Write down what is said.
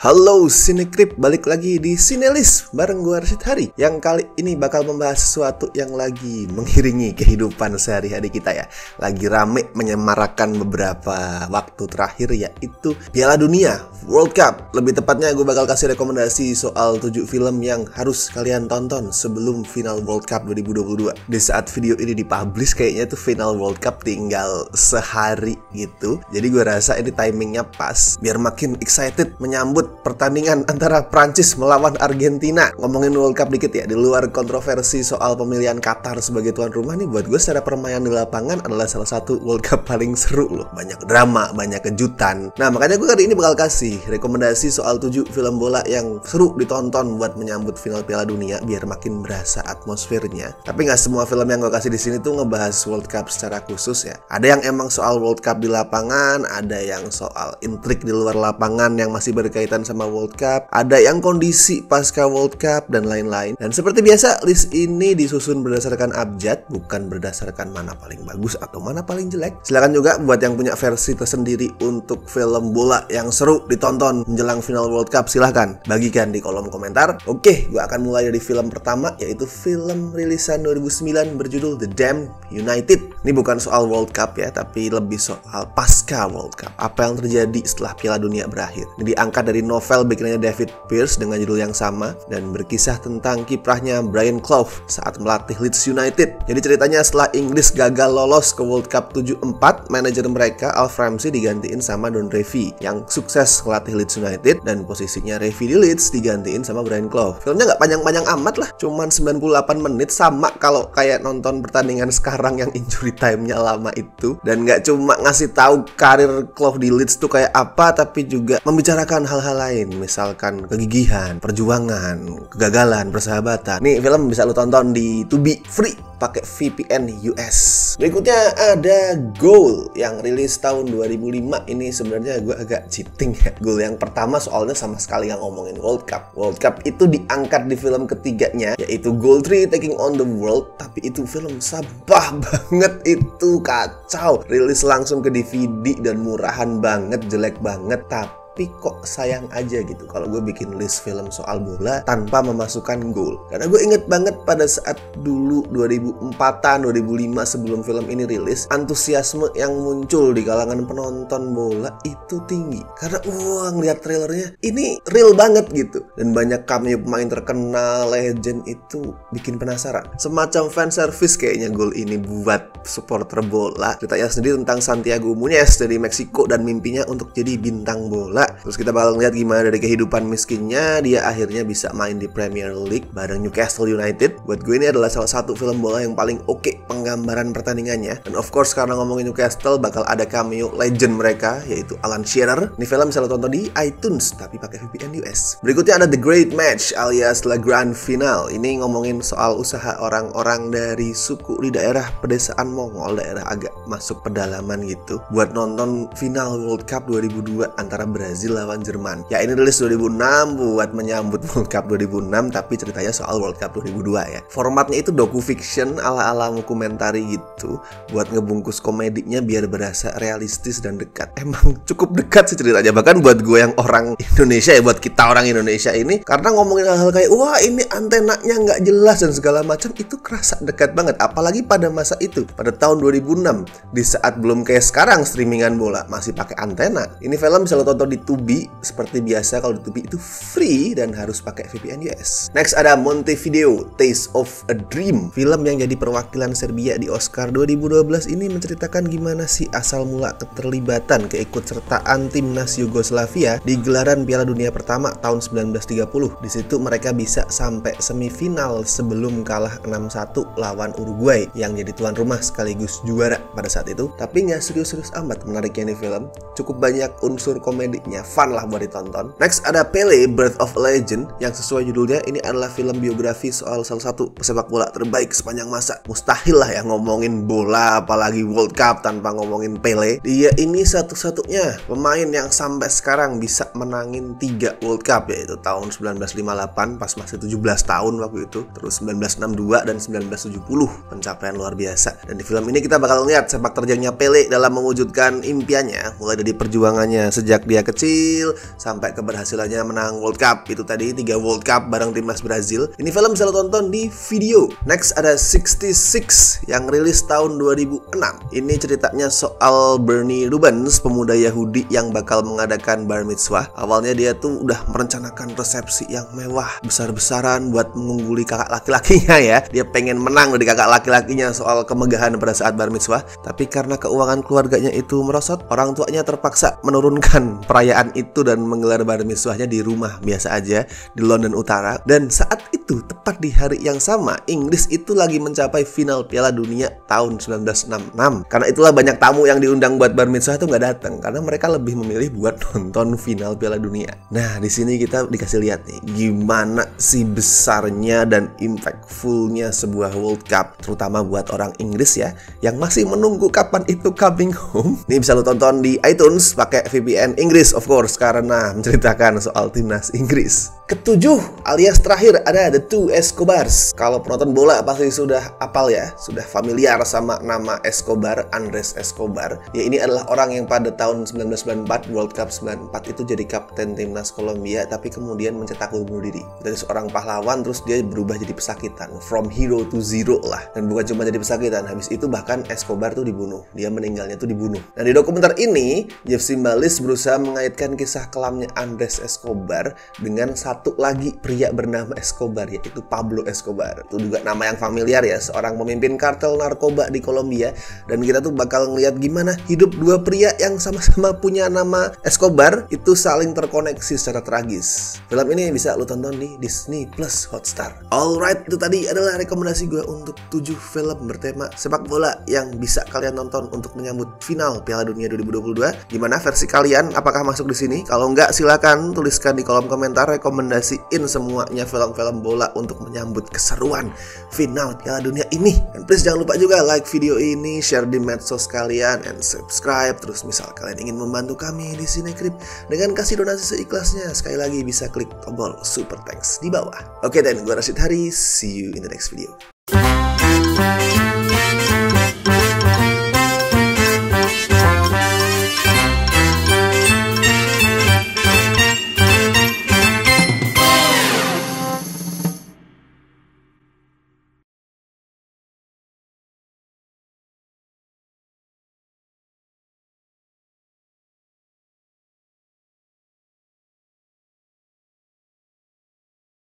Halo Sinekrip, balik lagi di Sinelist bareng gue Rashid Hari, yang kali ini bakal membahas sesuatu yang lagi mengiringi kehidupan sehari-hari kita ya. Lagi rame menyemarakan beberapa waktu terakhir, yaitu Piala Dunia World Cup. Lebih tepatnya gue bakal kasih rekomendasi soal 7 film yang harus kalian tonton sebelum final World Cup 2022. Di saat video ini dipublish kayaknya tuh final World Cup tinggal sehari gitu. Jadi gue rasa ini timingnya pas biar makin excited menyambut pertandingan antara Prancis melawan Argentina. Ngomongin World Cup dikit ya, di luar kontroversi soal pemilihan Qatar sebagai tuan rumah nih, buat gue secara permainan di lapangan adalah salah satu World Cup paling seru loh. Banyak drama, banyak kejutan. Nah makanya gue kali ini bakal kasih rekomendasi soal 7 film bola yang seru ditonton buat menyambut final Piala Dunia biar makin berasa atmosfernya. Tapi nggak semua film yang gue kasih di sini tuh ngebahas World Cup secara khusus ya. Ada yang emang soal World Cup di lapangan, ada yang soal intrik di luar lapangan yang masih berkaitan sama World Cup, ada yang kondisi pasca World Cup dan lain-lain. Dan seperti biasa, list ini disusun berdasarkan abjad, bukan berdasarkan mana paling bagus atau mana paling jelek. Silakan juga buat yang punya versi tersendiri untuk film bola yang seru ditonton menjelang final World Cup, silahkan bagikan di kolom komentar. Oke, gue akan mulai dari film pertama, yaitu film rilisan 2009 berjudul The Damned United. Ini bukan soal World Cup ya, tapi lebih soal pasca World Cup. Apa yang terjadi setelah Piala Dunia berakhir. Ini diangkat dari novel bikinannya David Pearce dengan judul yang sama dan berkisah tentang kiprahnya Brian Clough saat melatih Leeds United. Jadi ceritanya setelah Inggris gagal lolos ke World Cup 74, manajer mereka Alf Ramsey digantiin sama Don Revie yang sukses melatih Leeds United, dan posisinya Revie di Leeds digantiin sama Brian Clough. Filmnya nggak panjang-panjang amat lah, cuman 98 menit, sama kalau kayak nonton pertandingan sekarang yang injury time-nya lama itu. Dan nggak cuma ngasih tahu karir Clough di Leeds tuh kayak apa, tapi juga membicarakan hal-hal lain, misalkan kegigihan, perjuangan, kegagalan, persahabatan. Nih film bisa lo tonton di Tubi free pakai VPN US. Berikutnya ada Goal yang rilis tahun 2005. Ini sebenarnya gue agak cheating ya. Goal yang pertama soalnya sama sekali yang ngomongin World Cup. World Cup itu diangkat di film ketiganya, yaitu Goal 3 Taking on the World. Tapi itu film sampah banget, itu kacau. Rilis langsung ke DVD dan murahan banget, jelek banget. Tapi kok sayang aja gitu kalau gue bikin list film soal bola tanpa memasukkan Goal. Karena gue inget banget pada saat dulu 2004-an, 2005 sebelum film ini rilis, antusiasme yang muncul di kalangan penonton bola itu tinggi. Karena ngeliat trailernya ini real banget gitu. Dan banyak cameo pemain terkenal, legend, itu bikin penasaran. Semacam fan service kayaknya Goal ini buat supporter bola. Ceritanya sendiri tentang Santiago Muñez dari Meksiko dan mimpinya untuk jadi bintang bola. Terus kita bakal ngeliat gimana dari kehidupan miskinnya dia akhirnya bisa main di Premier League bareng Newcastle United. Buat gue ini adalah salah satu film bola yang paling oke penggambaran pertandingannya. Dan of course karena ngomongin Newcastle bakal ada cameo legend mereka, yaitu Alan Shearer. Ini film bisa lo tonton di iTunes tapi pakai VPN US. Berikutnya ada The Great Match alias La Grande Finale. Ini ngomongin soal usaha orang-orang dari suku di daerah pedesaan Mongol, daerah agak masuk pedalaman gitu, buat nonton final World Cup 2002 antara Brazil lawan Jerman. Ya ini rilis 2006 buat menyambut World Cup 2006, tapi ceritanya soal World Cup 2002 ya. Formatnya itu docu-fiction ala-ala dokumentari gitu, buat ngebungkus komedinya biar berasa realistis dan dekat. Emang cukup dekat sih ceritanya, bahkan buat gue yang orang Indonesia ya, buat kita orang Indonesia ini, karena ngomongin hal-hal kayak wah ini antenanya nggak jelas dan segala macam, itu kerasa dekat banget. Apalagi pada masa itu, pada tahun 2006, di saat belum kayak sekarang streamingan bola masih pakai antena. Ini film bisa lo tonton di Tubi. Seperti biasa kalau di Tubi itu free dan harus pakai VPN US. Next ada Montevideo Taste of a Dream. Film yang jadi perwakilan Serbia di Oscar 2012 ini menceritakan gimana sih asal mula keterlibatan keikutsertaan timnas Yugoslavia di gelaran Piala Dunia pertama tahun 1930. Di situ mereka bisa sampai semifinal sebelum kalah 6-1 lawan Uruguay yang jadi tuan rumah sekaligus juara pada saat itu. Tapi nggak serius-serius amat menariknya nih film. Cukup banyak unsur komedinya, fun lah buat ditonton. Next ada Pele Birth of a Legend, yang sesuai judulnya ini adalah film biografi soal salah satu pesepak bola terbaik sepanjang masa. Mustahil lah ya ngomongin bola apalagi World Cup tanpa ngomongin Pele. Dia ini satu-satunya pemain yang sampai sekarang bisa menangin 3 World Cup, yaitu tahun 1958 pas masih 17 tahun waktu itu, terus 1962 dan 1970. Pencapaian luar biasa. Dan di film ini kita bakal lihat sepak terjangnya Pele dalam mewujudkan impiannya, mulai dari perjuangannya sejak dia kecil kecil sampai keberhasilannya menang World Cup. Itu tadi 3 World Cup bareng timnas Brazil. Ini film bisa lo tonton di video. Next ada 66 yang rilis tahun 2006. Ini ceritanya soal Bernie Rubens, pemuda Yahudi yang bakal mengadakan bar mitzvah. Awalnya dia tuh udah merencanakan resepsi yang mewah, besar-besaran buat mengungguli kakak laki-lakinya ya. Dia pengen menang dari kakak laki-lakinya soal kemegahan pada saat bar mitzvah. Tapi karena keuangan keluarganya itu merosot, orang tuanya terpaksa menurunkan perayaan itu dan menggelar bar mitzvahnya di rumah biasa aja di London Utara. Dan saat itu tepat di hari yang sama, Inggris itu lagi mencapai final Piala Dunia tahun 1966. Karena itulah banyak tamu yang diundang buat bar mitzvah tuh nggak datang karena mereka lebih memilih buat nonton final Piala Dunia. Nah, di sini kita dikasih lihat nih gimana sih besarnya dan impactfulnya sebuah World Cup, terutama buat orang Inggris ya yang masih menunggu kapan itu coming home. Ini bisa lo tonton di iTunes pakai VPN Inggris of course karena menceritakan soal timnas Inggris. Ketujuh alias terakhir ada The Two Escobars. Kalau penonton bola pasti sudah apal ya, sudah familiar sama nama Escobar, Andres Escobar. Ya, ini adalah orang yang pada tahun 1994 World Cup 94 itu jadi kapten timnas Kolombia, tapi kemudian mencetak gol bunuh diri. Dari seorang pahlawan terus dia berubah jadi pesakitan, from hero to zero lah. Dan bukan cuma jadi pesakitan, habis itu bahkan Escobar tuh dibunuh. Dia meninggalnya tuh dibunuh. Nah, di dokumenter ini Jeff Zimbalist berusaha mengaitkan kisah kelamnya Andres Escobar dengan satu lagi pria bernama Escobar, yaitu Pablo Escobar. Itu juga nama yang familiar ya, seorang pemimpin kartel narkoba di Kolombia. Dan kita tuh bakal ngeliat gimana hidup dua pria yang sama-sama punya nama Escobar itu saling terkoneksi secara tragis. Film ini bisa lo tonton di Disney Plus Hotstar. Alright, itu tadi adalah rekomendasi gue untuk 7 film bertema sepak bola yang bisa kalian tonton untuk menyambut final Piala Dunia 2022. Gimana versi kalian? Apakah masuk di sini? Kalau enggak, silakan tuliskan di kolom komentar rekomendasiin semuanya film-film bola untuk menyambut keseruan final Piala Dunia ini. Dan please jangan lupa juga like video ini, share di medsos kalian, and subscribe. Terus misal kalian ingin membantu kami di Cinecrip dengan kasih donasi seikhlasnya, sekali lagi bisa klik tombol super thanks di bawah. Oke, dan gue Rashid Hari, see you in the next video.